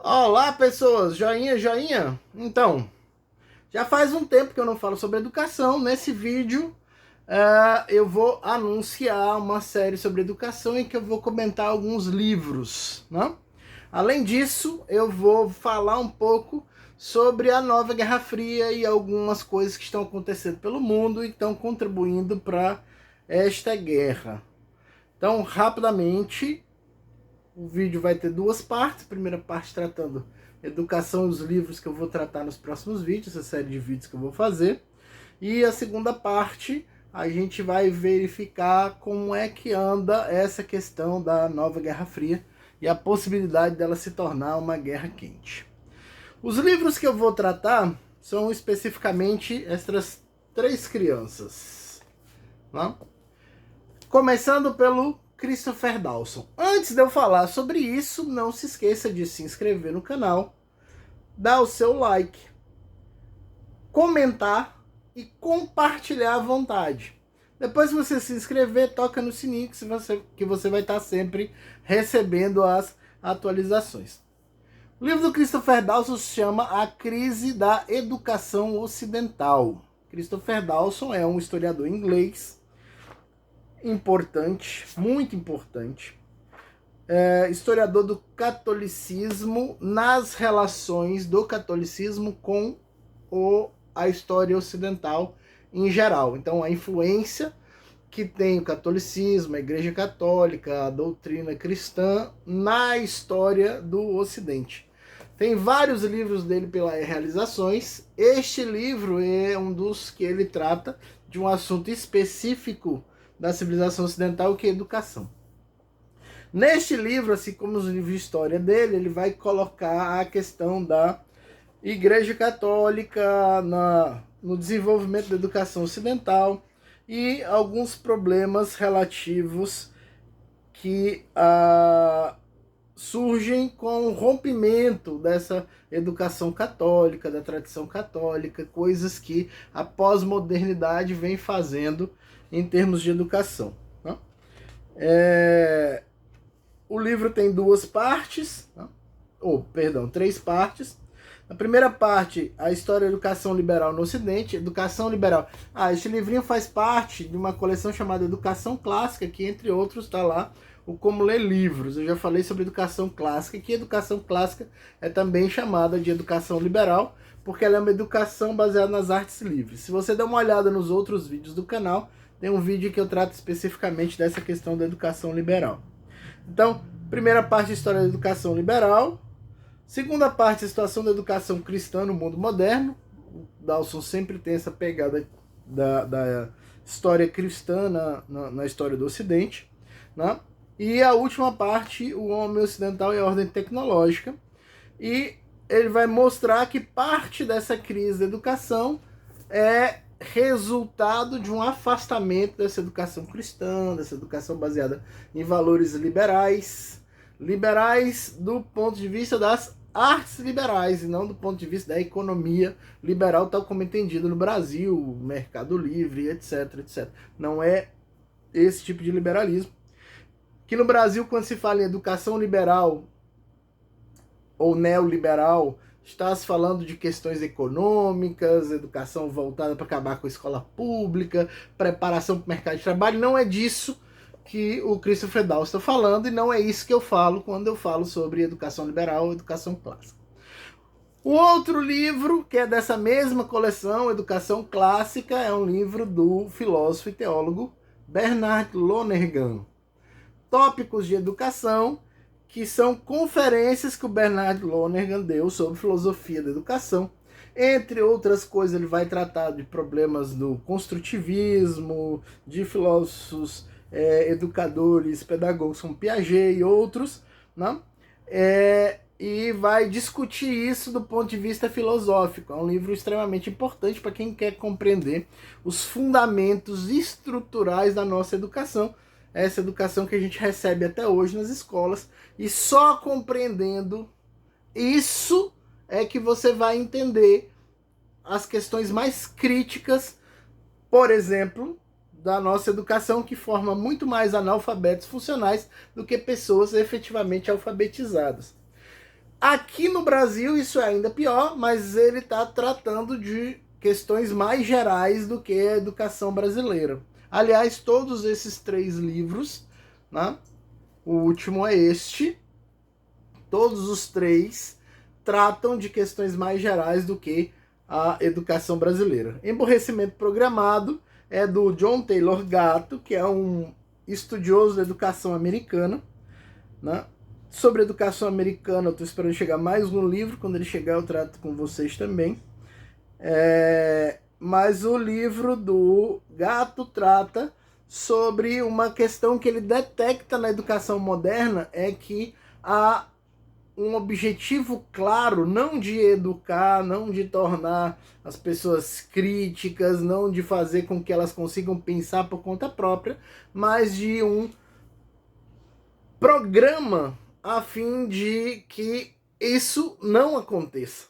Olá, pessoas! Joinha, joinha? Então, já faz um tempo que eu não falo sobre educação. Nesse vídeo, eu vou anunciar uma série sobre educação em que eu vou comentar alguns livros, né? Além disso, eu vou falar um pouco sobre a nova Guerra Fria e algumas coisas que estão acontecendo pelo mundo e estão contribuindo para esta guerra. Então, rapidamente, o vídeo vai ter duas partes. A primeira parte tratando educação e os livros que eu vou tratar nos próximos vídeos, essa série de vídeos que eu vou fazer. E a segunda parte, a gente vai verificar como é que anda essa questão da nova Guerra Fria e a possibilidade dela se tornar uma guerra quente. Os livros que eu vou tratar são especificamente essas três crianças, né? Começando pelo Christopher Dawson. Antes de eu falar sobre isso, não se esqueça de se inscrever no canal, dar o seu like, comentar e compartilhar à vontade. Depois que você se inscrever, toca no sininho que você vai estar sempre recebendo as atualizações. O livro do Christopher Dawson se chama A Crise da Educação Ocidental. Christopher Dawson é um historiador inglês importante, muito importante, historiador do catolicismo nas relações do catolicismo com a história ocidental em geral. Então, a influência que tem o catolicismo, a Igreja Católica, a doutrina cristã na história do Ocidente. Tem vários livros dele pelas realizações. Este livro é um dos que ele trata de um assunto específico da civilização ocidental, que é a educação. Neste livro, assim como os livros de história dele, ele vai colocar a questão da Igreja Católica no desenvolvimento da educação ocidental e alguns problemas relativos que surgem com o rompimento dessa educação católica, da tradição católica, coisas que a pós-modernidade vem fazendo em termos de educação, né? O livro tem duas partes, né? Três partes. A primeira parte, a história da educação liberal no Ocidente. Educação liberal. Este livrinho faz parte de uma coleção chamada Educação Clássica, que entre outros está lá o Como Ler Livros. Eu já falei sobre educação clássica, que educação clássica é também chamada de educação liberal, porque ela é uma educação baseada nas artes livres. Se você der uma olhada nos outros vídeos do canal, tem um vídeo que eu trato especificamente dessa questão da educação liberal. Então, primeira parte, história da educação liberal. Segunda parte, a situação da educação cristã no mundo moderno. O Dawson sempre tem essa pegada da história cristã na história do Ocidente, né? E a última parte, o homem ocidental e a ordem tecnológica. E ele vai mostrar que parte dessa crise da educação é resultado de um afastamento dessa educação cristã, dessa educação baseada em valores liberais, liberais do ponto de vista das artes liberais e não do ponto de vista da economia liberal, tal como entendido no Brasil, mercado livre, etc, etc. Não é esse tipo de liberalismo. Que no Brasil, quando se fala em educação liberal ou neoliberal, está se falando de questões econômicas, educação voltada para acabar com a escola pública, preparação para o mercado de trabalho. Não é disso que o Christopher Dawson está falando e não é isso que eu falo quando eu falo sobre educação liberal ou educação clássica. O outro livro, que é dessa mesma coleção, Educação Clássica, é um livro do filósofo e teólogo Bernard Lonergan. Tópicos de educação, que são conferências que o Bernard Lonergan deu sobre filosofia da educação. Entre outras coisas, ele vai tratar de problemas do construtivismo, de filósofos, educadores, pedagogos como Piaget e outros, né? E vai discutir isso do ponto de vista filosófico. É um livro extremamente importante para quem quer compreender os fundamentos estruturais da nossa educação, essa educação que a gente recebe até hoje nas escolas, e só compreendendo isso é que você vai entender as questões mais críticas, por exemplo, da nossa educação, que forma muito mais analfabetos funcionais do que pessoas efetivamente alfabetizadas. Aqui no Brasil isso é ainda pior, mas ele está tratando de questões mais gerais do que a educação brasileira. Aliás, todos esses 3 livros, né? O último é este. Todos os 3 tratam de questões mais gerais do que a educação brasileira. Emborrecimento Programado é do John Taylor Gatto, que é um estudioso da educação americana, né? Sobre educação americana, eu estou esperando chegar mais um livro. Quando ele chegar, eu trato com vocês também. Mas o livro do Gatto trata sobre uma questão que ele detecta na educação moderna, é que há um objetivo claro, não de educar, não de tornar as pessoas críticas, não de fazer com que elas consigam pensar por conta própria, mas de um programa a fim de que isso não aconteça.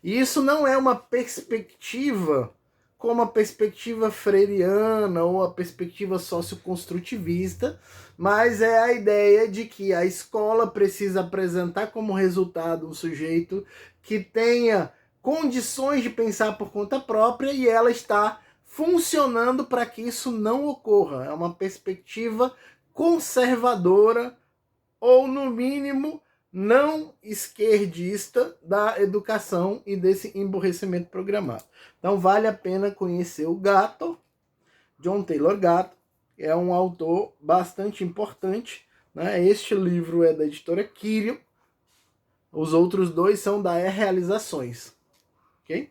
E isso não é uma perspectiva como a perspectiva freiriana ou a perspectiva socioconstrutivista, mas é a ideia de que a escola precisa apresentar como resultado um sujeito que tenha condições de pensar por conta própria, e ela está funcionando para que isso não ocorra. É uma perspectiva conservadora, ou no mínimo não esquerdista, da educação e desse emburrecimento programado. Então vale a pena conhecer o Gatto, John Taylor Gatto, é um autor bastante importante, né? Este livro é da editora Quirion, os outros 2 são da Realizações. Okay?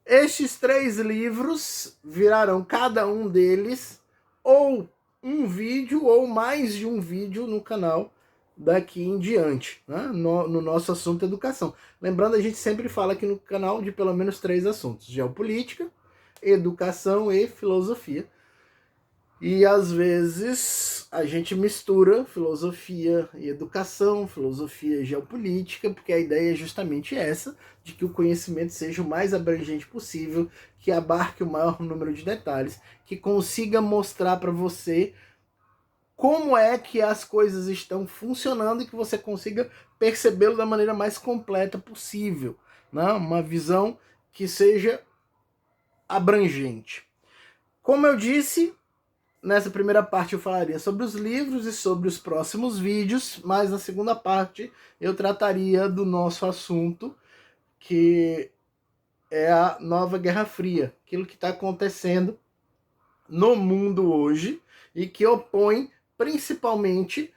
Estes 3 livros virarão cada um deles ou um vídeo ou mais de um vídeo no canal daqui em diante, né? No nosso assunto educação. Lembrando, a gente sempre fala aqui no canal de pelo menos 3 assuntos: geopolítica, educação e filosofia. E às vezes a gente mistura filosofia e educação, filosofia e geopolítica, porque a ideia é justamente essa, de que o conhecimento seja o mais abrangente possível, que abarque o maior número de detalhes, que consiga mostrar para você como é que as coisas estão funcionando e que você consiga percebê-lo da maneira mais completa possível, né? Uma visão que seja abrangente. Como eu disse, nessa primeira parte eu falaria sobre os livros e sobre os próximos vídeos, mas na segunda parte eu trataria do nosso assunto, que é a nova Guerra Fria, aquilo que está acontecendo no mundo hoje e que opõe principalmente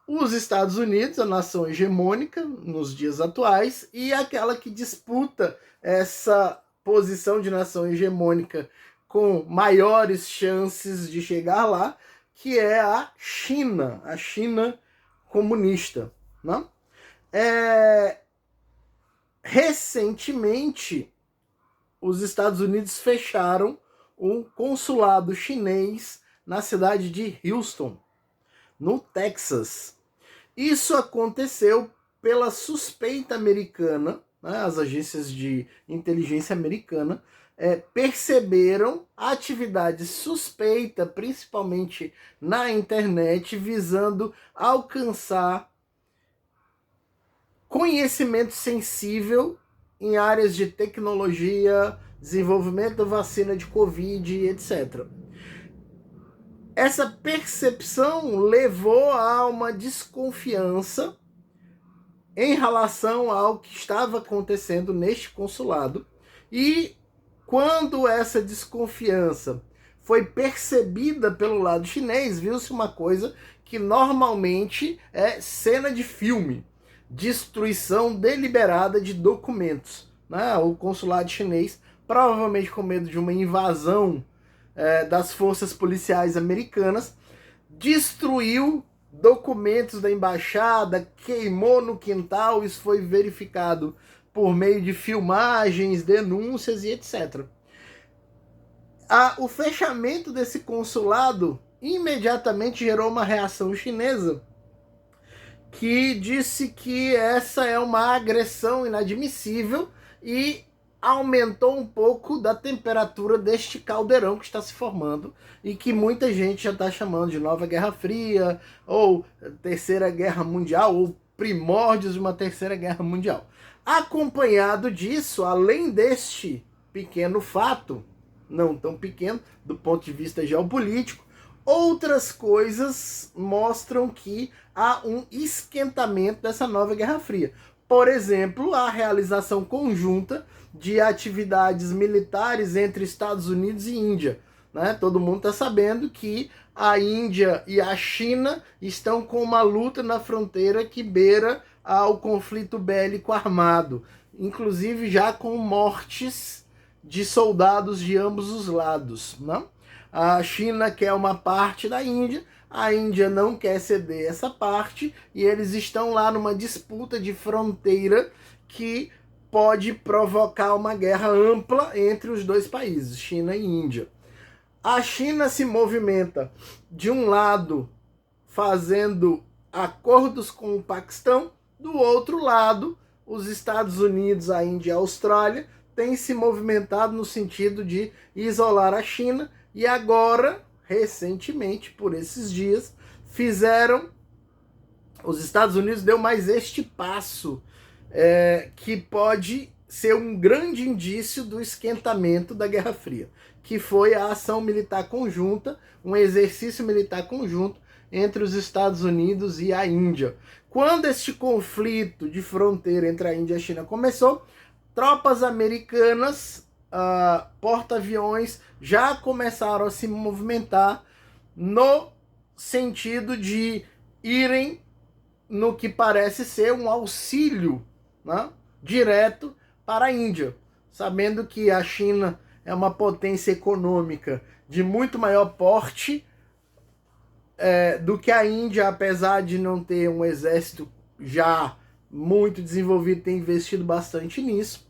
os Estados Unidos, a nação hegemônica nos dias atuais, e aquela que disputa essa posição de nação hegemônica com maiores chances de chegar lá, que é a China comunista, né? Recentemente, os Estados Unidos fecharam um consulado chinês na cidade de Houston, no Texas. Isso aconteceu pela suspeita americana, né? As agências de inteligência americana perceberam atividade suspeita, principalmente na internet, visando alcançar conhecimento sensível em áreas de tecnologia, desenvolvimento da vacina de Covid, etc. Essa percepção levou a uma desconfiança em relação ao que estava acontecendo neste consulado, e quando essa desconfiança foi percebida pelo lado chinês, viu-se uma coisa que normalmente é cena de filme: destruição deliberada de documentos, né? O consulado chinês, provavelmente com medo de uma invasão das forças policiais americanas, destruiu documentos da embaixada, queimou no quintal. Isso foi verificado por meio de filmagens, denúncias e etc. O fechamento desse consulado imediatamente gerou uma reação chinesa, que disse que essa é uma agressão inadmissível e aumentou um pouco da temperatura deste caldeirão que está se formando e que muita gente já está chamando de Nova Guerra Fria, ou Terceira Guerra Mundial, ou primórdios de uma terceira guerra mundial. Acompanhado disso, além deste pequeno fato, não tão pequeno do ponto de vista geopolítico, outras coisas mostram que há um esquentamento dessa nova Guerra Fria. Por exemplo, a realização conjunta de atividades militares entre Estados Unidos e Índia. Né? Todo mundo está sabendo que a Índia e a China estão com uma luta na fronteira que beira ao conflito bélico armado, inclusive já com mortes de soldados de ambos os lados. Né? A China quer uma parte da Índia, a Índia não quer ceder essa parte, e eles estão lá numa disputa de fronteira que pode provocar uma guerra ampla entre os dois países, China e Índia. A China se movimenta, de um lado, fazendo acordos com o Paquistão, do outro lado, os Estados Unidos, a Índia e a Austrália têm se movimentado no sentido de isolar a China, e agora, recentemente, por esses dias, os Estados Unidos deu mais este passo, que pode ser um grande indício do esquentamento da Guerra Fria, que foi a ação militar conjunta, um exercício militar conjunto entre os Estados Unidos e a Índia. Quando este conflito de fronteira entre a Índia e a China começou, tropas americanas, porta-aviões, já começaram a se movimentar no sentido de irem no que parece ser um auxílio, né, direto para a Índia, sabendo que a China é uma potência econômica de muito maior porte do que a Índia, apesar de não ter um exército já muito desenvolvido, tem investido bastante nisso.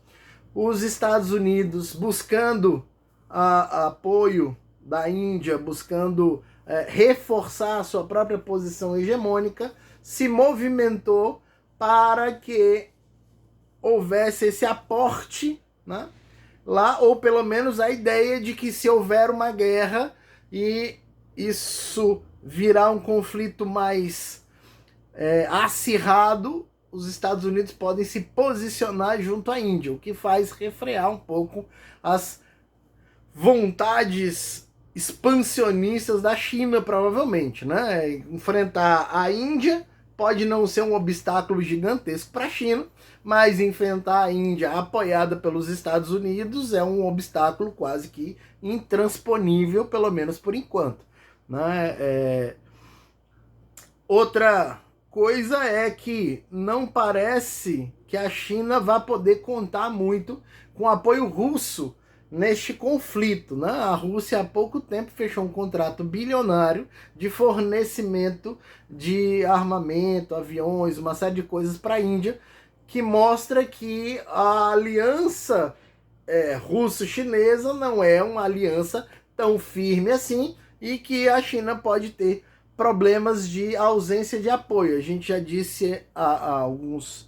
Os Estados Unidos, buscando apoio da Índia, buscando reforçar a sua própria posição hegemônica, se movimentou para que houvesse esse aporte, né, lá, ou pelo menos a ideia de que se houver uma guerra e isso virar um conflito mais acirrado, os Estados Unidos podem se posicionar junto à Índia, o que faz refrear um pouco as vontades expansionistas da China, provavelmente, né? Enfrentar a Índia pode não ser um obstáculo gigantesco para a China, mas enfrentar a Índia apoiada pelos Estados Unidos é um obstáculo quase que intransponível, pelo menos por enquanto. Né? Outra coisa é que não parece que a China vai poder contar muito com o apoio russo neste conflito. Né? A Rússia há pouco tempo fechou um contrato bilionário de fornecimento de armamento, aviões, uma série de coisas para a Índia, que mostra que a aliança russo-chinesa não é uma aliança tão firme assim, e que a China pode ter problemas de ausência de apoio. A gente já disse há alguns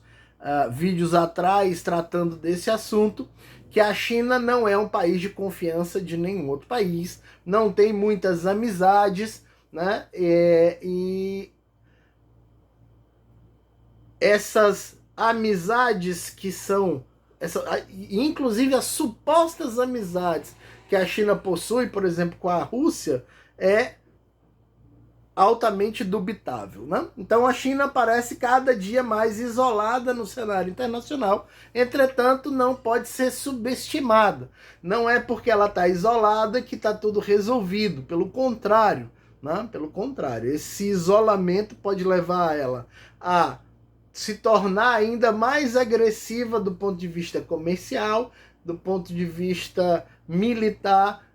vídeos atrás, tratando desse assunto, que a China não é um país de confiança de nenhum outro país, não tem muitas amizades, né? E essas amizades que são, inclusive as supostas amizades que a China possui, por exemplo, com a Rússia, é altamente dubitável. Né? Então a China parece cada dia mais isolada no cenário internacional, entretanto não pode ser subestimada. Não é porque ela está isolada que está tudo resolvido, pelo contrário. Né? Pelo contrário, esse isolamento pode levar ela a se tornar ainda mais agressiva do ponto de vista comercial, do ponto de vista militar,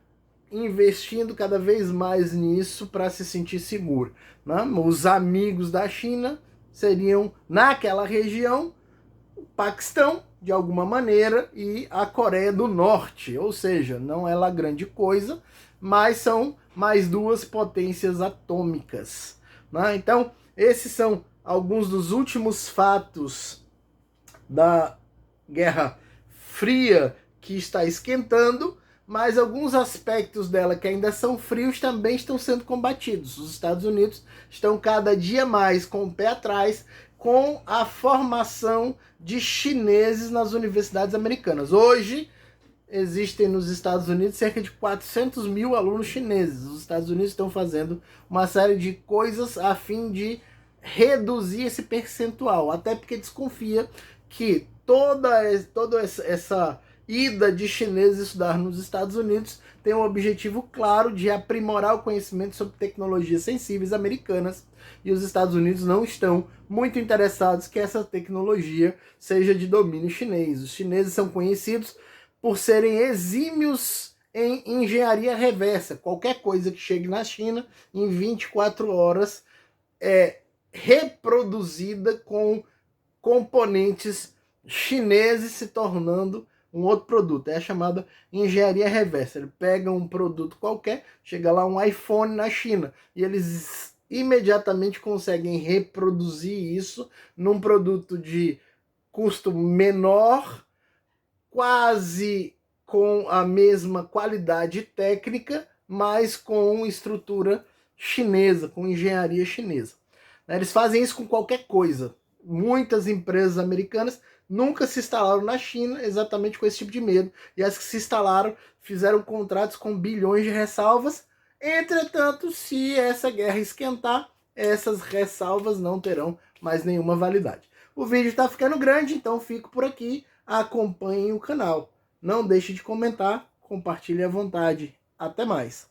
investindo cada vez mais nisso para se sentir seguro. Né? Os amigos da China seriam, naquela região, o Paquistão, de alguma maneira, e a Coreia do Norte. Ou seja, não é lá grande coisa, mas são mais duas potências atômicas. Né? Então, esses são alguns dos últimos fatos da Guerra Fria que está esquentando, mas alguns aspectos dela que ainda são frios também estão sendo combatidos. Os Estados Unidos estão cada dia mais com o pé atrás com a formação de chineses nas universidades americanas. Hoje, existem nos Estados Unidos cerca de 400 mil alunos chineses. Os Estados Unidos estão fazendo uma série de coisas a fim de reduzir esse percentual, até porque desconfia que toda essa ida de chineses estudar nos Estados Unidos tem um objetivo claro de aprimorar o conhecimento sobre tecnologias sensíveis americanas, e os Estados Unidos não estão muito interessados que essa tecnologia seja de domínio chinês. Os chineses são conhecidos por serem exímios em engenharia reversa. Qualquer coisa que chegue na China, em 24 horas, é reproduzida com componentes chineses se tornando um outro produto. É a chamada engenharia reversa. Ele pega um produto qualquer, chega lá um iPhone na China, e eles imediatamente conseguem reproduzir isso num produto de custo menor, quase com a mesma qualidade técnica, mas com estrutura chinesa, com engenharia chinesa. Eles fazem isso com qualquer coisa. Muitas empresas americanas nunca se instalaram na China exatamente com esse tipo de medo, e as que se instalaram fizeram contratos com bilhões de ressalvas. Entretanto, se essa guerra esquentar, essas ressalvas não terão mais nenhuma validade. O vídeo está ficando grande, então fico por aqui. Acompanhem o canal. Não deixe de comentar, compartilhe à vontade. Até mais.